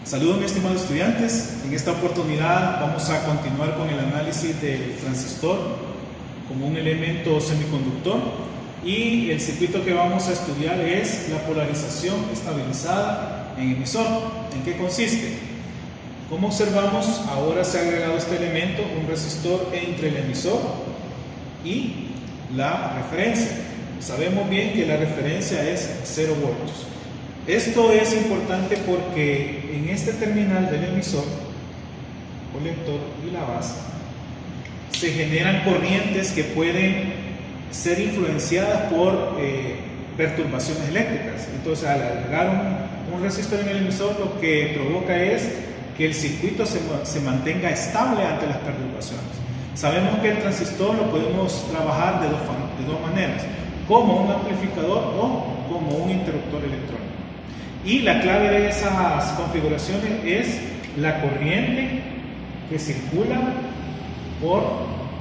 Saludos, mis estimados estudiantes. En esta oportunidad vamos a continuar con el análisis del transistor como un elemento semiconductor, y el circuito que vamos a estudiar es la polarización estabilizada en emisor. ¿En qué consiste? Como observamos, ahora se ha agregado este elemento, un resistor entre el emisor y la referencia. Sabemos bien que la referencia es 0 voltios. Esto es importante porque en este terminal del emisor, colector y la base, se generan corrientes que pueden ser influenciadas por perturbaciones eléctricas. Entonces, al agregar un resistor en el emisor, lo que provoca es que el circuito se mantenga estable ante las perturbaciones. Sabemos que el transistor lo podemos trabajar de dos maneras: como un amplificador o como un interruptor electrónico. Y la clave de esas configuraciones es la corriente que circula por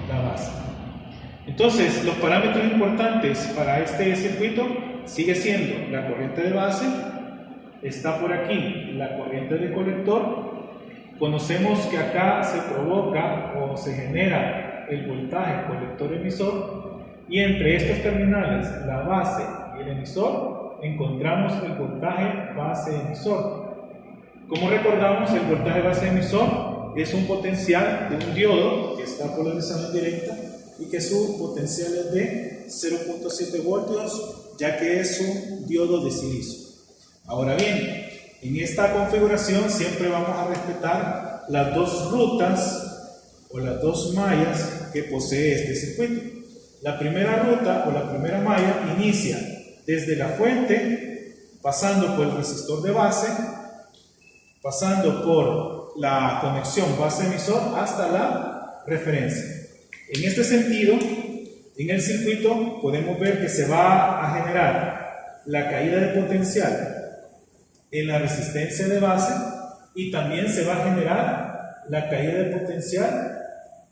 la base. Entonces, los parámetros importantes para este circuito sigue siendo la corriente de base, está por aquí la corriente de colector. Conocemos que acá se provoca o se genera el voltaje colector-emisor, y entre estos terminales, la base y el emisor, encontramos el voltaje base-emisor. Como recordamos, el voltaje base-emisor es un potencial de un diodo que está polarizado en directa y que su potencial es de 0.7 voltios, ya que es un diodo de silicio. Ahora bien, en esta configuración siempre vamos a respetar las dos rutas o las dos mallas que posee este circuito. La primera ruta o la primera malla inicia desde la fuente, pasando por el resistor de base, pasando por la conexión base-emisor hasta la referencia. En este sentido, en el circuito podemos ver que se va a generar la caída de potencial en la resistencia de base, y también se va a generar la caída de potencial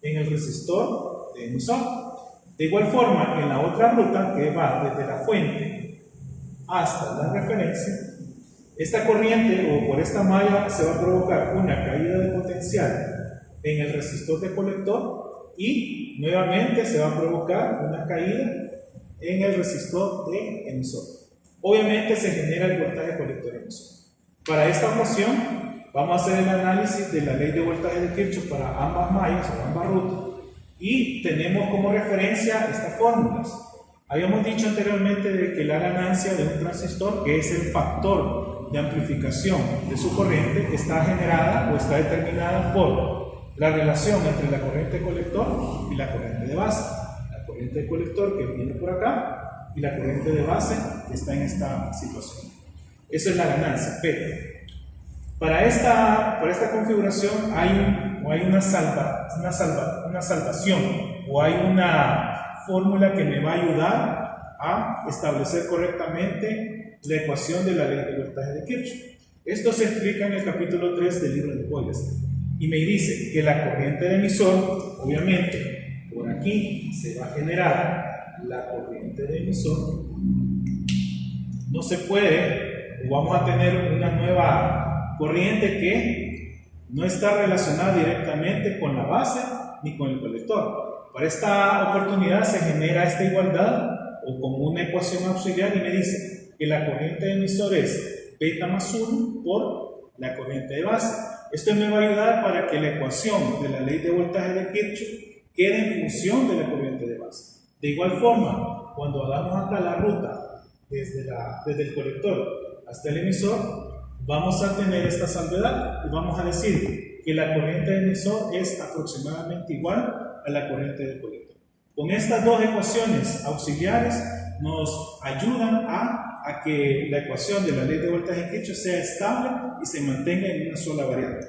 en el resistor de emisor. De igual forma, en la otra ruta, que va desde la fuente hasta la referencia, esta corriente o por esta malla se va a provocar una caída de potencial en el resistor de colector, y nuevamente se va a provocar una caída en el resistor de emisor. Obviamente se genera el voltaje colector-emisor. Para esta ocasión vamos a hacer el análisis de la ley de voltaje de Kirchhoff para ambas mallas o ambas rutas, y tenemos como referencia estas fórmulas. Habíamos dicho anteriormente de que la ganancia de un transistor, que es el factor de amplificación de su corriente, está generada o está determinada por la relación entre la corriente de colector y la corriente de base. La corriente de colector, que viene por acá, y la corriente de base, que está en esta situación. Esa es la ganancia, pero para esta configuración hay una salvación, o hay una fórmula que me va a ayudar a establecer correctamente la ecuación de la ley de voltaje de Kirchhoff. Esto se explica en el capítulo 3 del libro de Boyleston, y me dice que la corriente de emisor, obviamente, por aquí se va a generar la corriente de emisor. No se puede, o vamos a tener una nueva corriente que no está relacionada directamente con la base ni con el colector. Para esta oportunidad se genera esta igualdad o como una ecuación auxiliar, y me dice que la corriente de emisor es beta más 1 por la corriente de base. Esto me va a ayudar para que la ecuación de la ley de voltaje de Kirchhoff quede en función de la corriente de base. De igual forma, cuando hagamos acá la ruta desde el colector hasta el emisor, vamos a tener esta salvedad y vamos a decir que la corriente de emisor es aproximadamente igual a la corriente del colector. Con estas dos ecuaciones auxiliares nos ayudan a que la ecuación de la ley de voltaje de Kirchhoff sea estable y se mantenga en una sola variable.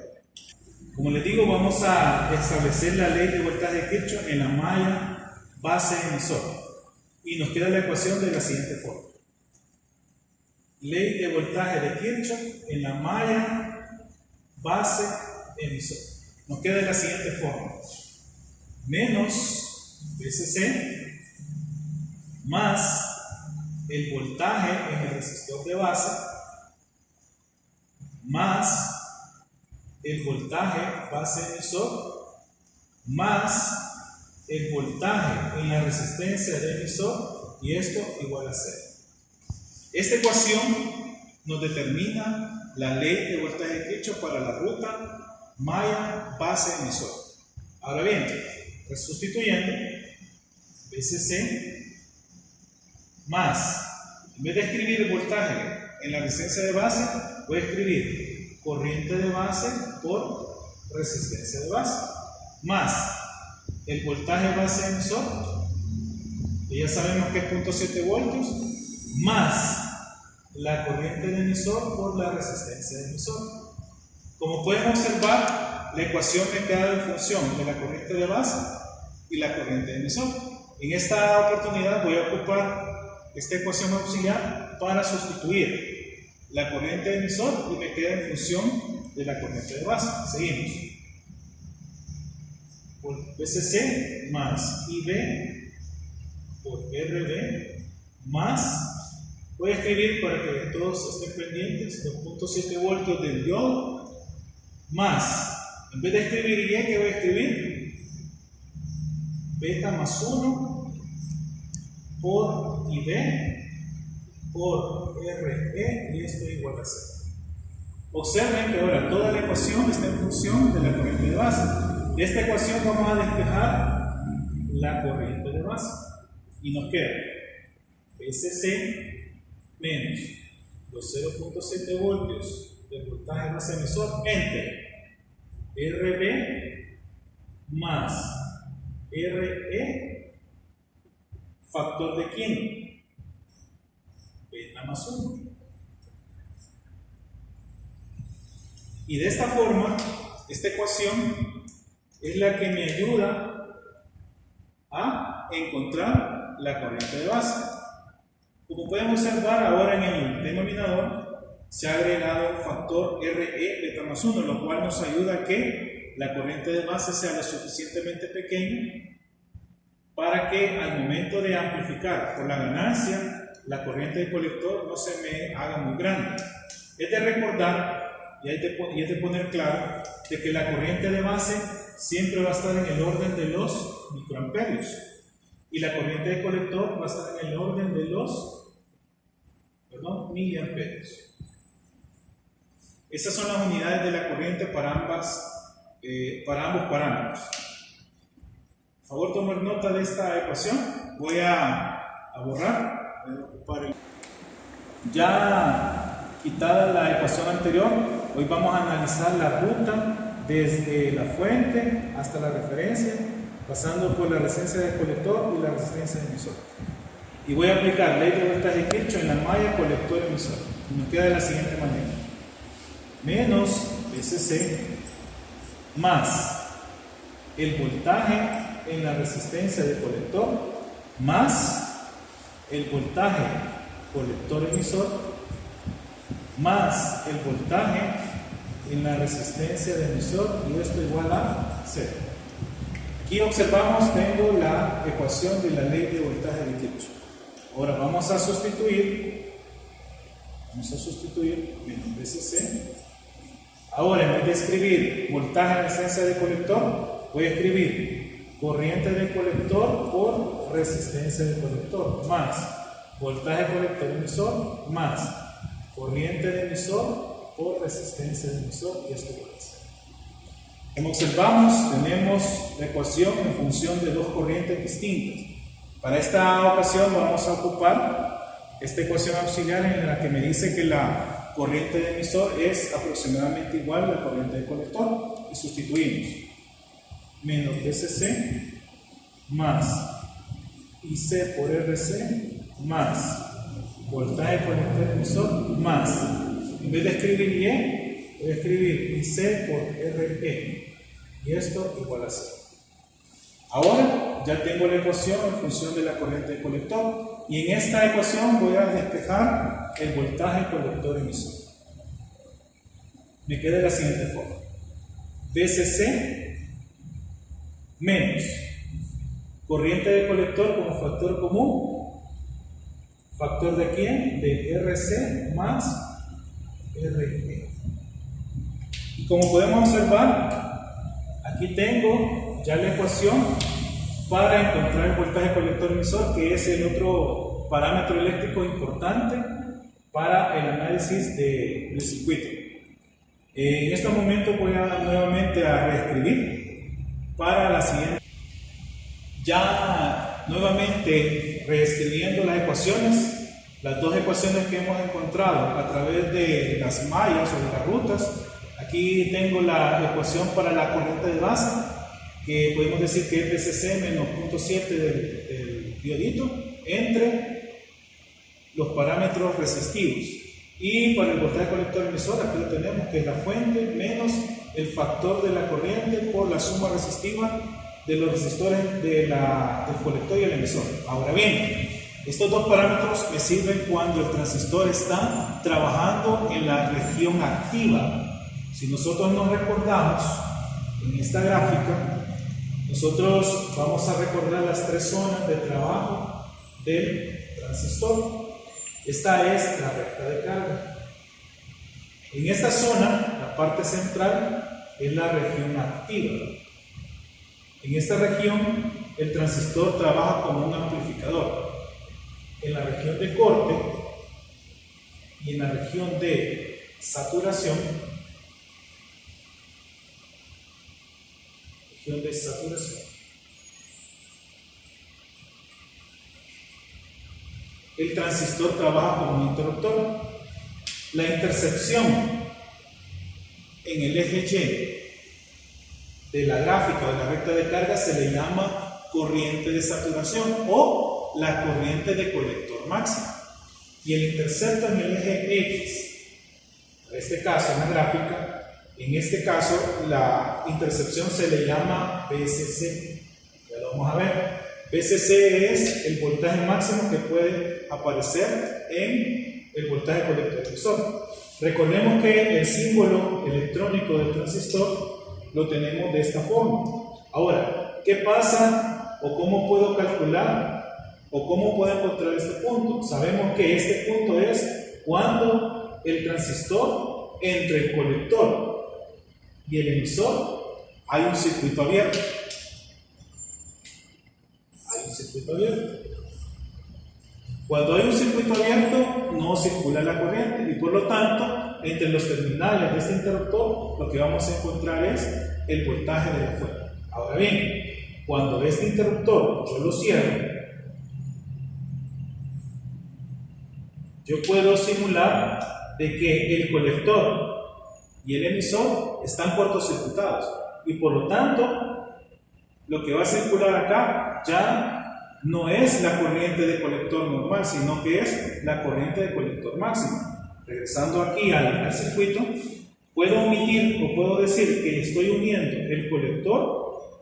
Como les digo, vamos a establecer la ley de voltaje de Kirchhoff en la malla base-emisor, y nos queda la ecuación de la siguiente forma: ley de voltaje de Kirchhoff en la malla base-emisor. Nos queda la siguiente forma: menos VCC más el voltaje en el resistor de base más el voltaje base emisor más el voltaje en la resistencia del emisor, y esto igual a 0. Esta ecuación nos determina la ley de voltaje de Kirchhoff para la ruta malla base emisor. Ahora bien, sustituyendo VCC más, en vez de escribir el voltaje en la resistencia de base, voy a escribir corriente de base por resistencia de base más el voltaje base emisor, que ya sabemos que es 0.7 voltios, más la corriente de emisor por la resistencia de emisor. Como pueden observar, la ecuación me queda en función de la corriente de base y la corriente de emisor. En esta oportunidad voy a ocupar esta ecuación auxiliar para sustituir la corriente de emisor y me queda en función de la corriente de base. Seguimos. Por VCC más IB por RB más, voy a escribir para que todos estén pendientes, 2.7 voltios del diodo más, en vez de escribir Y, ¿qué voy a escribir? Beta más 1 por IB por RE, y esto es igual a 0. Observen que ahora toda la ecuación está en función de la corriente de base. De esta ecuación vamos a despejar la corriente de base y nos queda VCC menos los 0.7 voltios del voltaje base emisor entre RB más RE, factor de quién? Beta más 1. Y de esta forma, esta ecuación es la que me ayuda a encontrar la corriente de base. Como pueden observar, ahora en el denominador se ha agregado un factor RE beta más 1, lo cual nos ayuda a que la corriente de base sea lo suficientemente pequeña para que al momento de amplificar por la ganancia, la corriente del colector no se me haga muy grande. Es de recordar y es de poner claro de que la corriente de base siempre va a estar en el orden de los microamperios y la corriente de colector va a estar en el orden de los miliamperios. Esas son las unidades de la corriente para ambos parámetros. Por favor, tomar nota de esta ecuación. Voy a borrar, voy a ocupar ya quitada la ecuación anterior. Hoy vamos a analizar la ruta desde la fuente hasta la referencia, pasando por la resistencia del colector y la resistencia del emisor. Y voy a aplicar ley de voltaje de Kirchhoff en la malla colector emisor. Y nos queda de la siguiente manera: menos VCC más el voltaje en la resistencia del colector más el voltaje colector emisor más el voltaje en la resistencia del emisor, y esto igual a 0. Aquí observamos, tengo la ecuación de la ley de voltaje de Kirchhoff. Ahora vamos a sustituir menos VCC. Ahora, en vez de escribir voltaje en la resistencia del colector, voy a escribir corriente del colector por resistencia del colector más voltaje colector emisor más corriente de emisor por resistencia del emisor, y esto igual a 0. Como observamos, tenemos la ecuación en función de dos corrientes distintas. Para esta ocasión vamos a ocupar esta ecuación auxiliar en la que me dice que la corriente de emisor es aproximadamente igual a la corriente de colector, y sustituimos menos VCC más IC por RC más voltaje colector emisor más, en vez de escribir Y, voy a escribir IC por RE, y esto igual a 0. Ahora ya tengo la ecuación en función de la corriente de colector, y en esta ecuación voy a despejar el voltaje colector emisor. Me queda de la siguiente forma: VCC menos corriente de colector como factor común. ¿Factor de quién? De RC más RE. como podemos observar, aquí tengo ya la ecuación para encontrar el voltaje colector emisor, que es el otro parámetro eléctrico importante para el análisis del circuito. En este momento voy a nuevamente a reescribir para la siguiente. Ya nuevamente reescribiendo las ecuaciones, las dos ecuaciones que hemos encontrado a través de las mallas o de las rutas. Aquí tengo la ecuación para la corriente de base, que podemos decir que es VCC menos 0.7 del diodito entre los parámetros resistivos. Y para el voltaje colector emisor, aquí lo tenemos, que es la fuente menos el factor de la corriente por la suma resistiva de los resistores del colector y el emisor. Ahora bien, estos dos parámetros me sirven cuando el transistor está trabajando en la región activa. Si nosotros nos recordamos en esta gráfica, nosotros vamos a recordar las tres zonas de trabajo del transistor. Esta es la recta de carga. En esta zona, la parte central es la región activa. En esta región, el transistor trabaja como un amplificador. En la región de corte y en la región de saturación, el transistor trabaja como un interruptor. La intercepción en el eje Y de la gráfica de la recta de carga se le llama corriente de saturación o la corriente de colector máximo. Y el intercepto en el eje X, en este caso en la gráfica, en este caso la intercepción se le llama VCC. Ya lo vamos a ver. VCC es el voltaje máximo que puede aparecer en el voltaje colector emisor. Recordemos que el símbolo electrónico del transistor lo tenemos de esta forma. Ahora, ¿qué pasa o cómo puedo calcular o cómo puedo encontrar este punto? Sabemos que este punto es cuando el transistor entre el colector y el emisor hay un circuito abierto. Cuando hay un circuito abierto, no circula la corriente y por lo tanto, entre los terminales de este interruptor, lo que vamos a encontrar es el voltaje de la fuente. Ahora bien, cuando este interruptor yo lo cierro, yo puedo simular de que el colector y el emisor están cortocircuitados y por lo tanto, lo que va a circular acá ya no es la corriente de colector normal, sino que es la corriente de colector máximo. Regresando aquí al circuito, puedo omitir o puedo decir que estoy uniendo el colector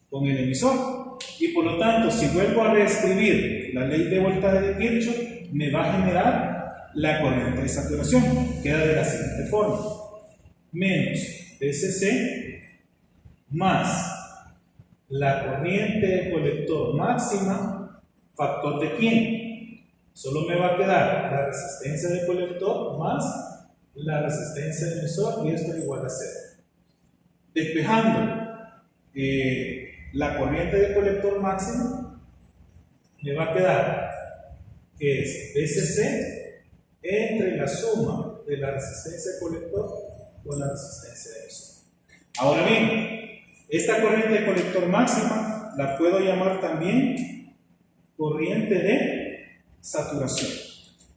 con el emisor. Y por lo tanto, si vuelvo a reescribir la ley de voltaje de Kirchhoff, me va a generar la corriente de saturación. Queda de la siguiente forma: menos VCC más la corriente de colector máxima, factor de quién. Solo me va a quedar la resistencia de colector más la resistencia del emisor y esto es igual a 0. Despejando la corriente de colector máxima, me va a quedar que es VCC entre la suma de la resistencia de colector con la resistencia de emisor. Ahora bien, esta corriente de colector máxima la puedo llamar también corriente de saturación.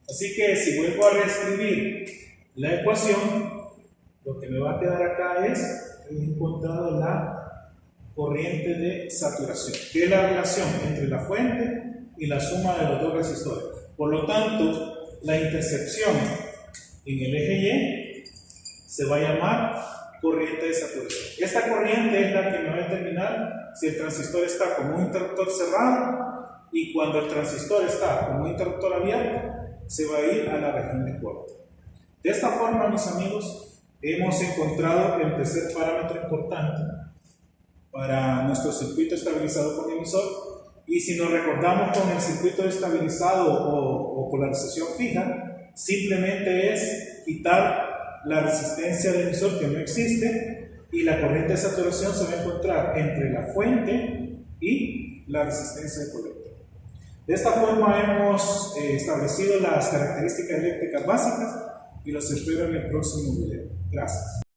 Así que si vuelvo a reescribir la ecuación, lo que me va a quedar acá es encontrado la corriente de saturación, que es la relación entre la fuente y la suma de los dos resistores. Por lo tanto, la intercepción en el eje Y se va a llamar corriente de saturación. Esta corriente es la que me va a determinar si el transistor está como un interruptor cerrado y cuando el transistor está como un interruptor abierto, se va a ir a la región de corte. De esta forma, mis amigos, hemos encontrado el tercer parámetro importante para nuestro circuito estabilizado por emisor. Y si nos recordamos con el circuito estabilizado o polarización fija, simplemente es quitar la resistencia del emisor, que no existe, y la corriente de saturación se va a encontrar entre la fuente y la resistencia de colector. De esta forma hemos establecido las características eléctricas básicas y los espero en el próximo video. Gracias.